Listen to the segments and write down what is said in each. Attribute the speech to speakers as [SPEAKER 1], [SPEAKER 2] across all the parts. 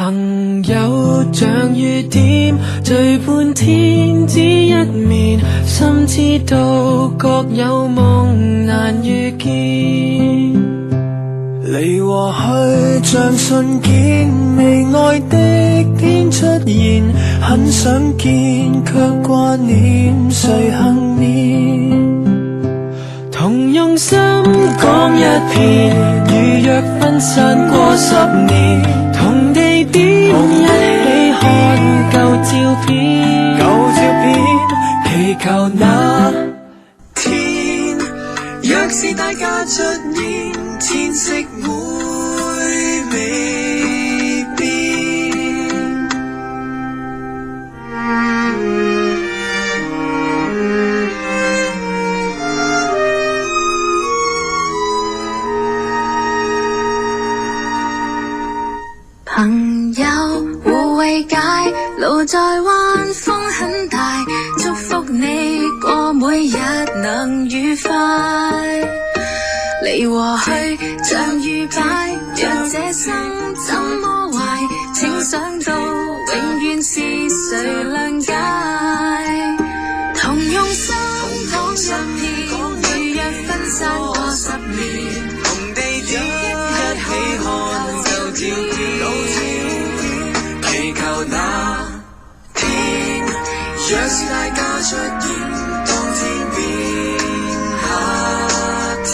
[SPEAKER 1] 朋友像雨點聚半天只一面，心知道各有夢難遇見。離和去像瞬間，未愛的天出現，很想見卻掛念誰幸免。同用心講一遍，如若分散過10年，同地點一起看舊照片，祈求那天，若是大家出現，天色會未變。
[SPEAKER 2] 朋友互慰解，路在彎，風很大，祝福你過每日能愉快。離和去像雨擺，若這生怎麼壞，請想到永遠是誰諒解。同用心講一遍，如若分散過10年，同地點一起看舊照片，祈求那天，若是大家出現，當天變夏天。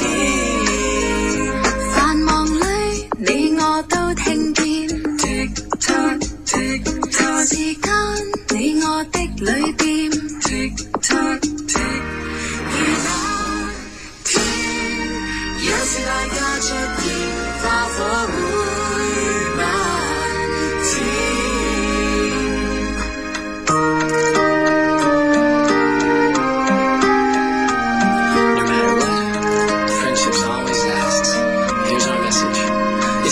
[SPEAKER 2] 繁忙裏你我都聽見 tick tock tick tock， 時間你我的旅店 tick tock tick。 如那天，若是大家出現，花火會漫天。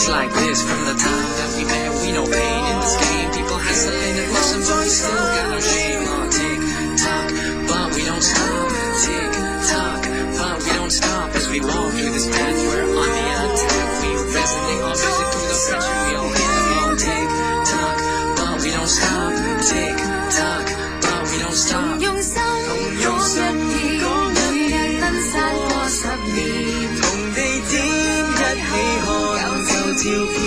[SPEAKER 3] Like this from the time that we met, we know pain in this game. People hustling and busting, but we still got no shame. On tick tock, but we don't stop. Tick tock, but we don't stop as we walk through this path. We're on the attack. We resonate our music through the friendship we all have. On tick tock, but we don't stop. Tick tock, but we don't stop.
[SPEAKER 2] 用心講一遍，每日分散過10年，
[SPEAKER 1] 同地點一起看照片，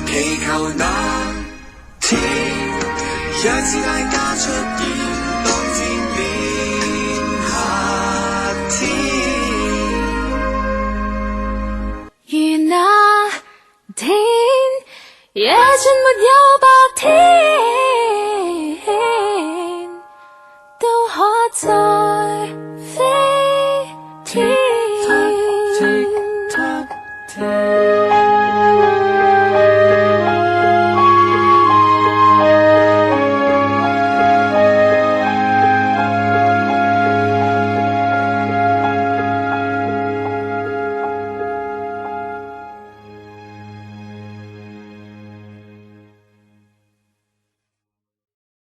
[SPEAKER 1] 祈求那天，若是大家出現，當天變夏天。
[SPEAKER 2] 如那天，夜盡沒有白天。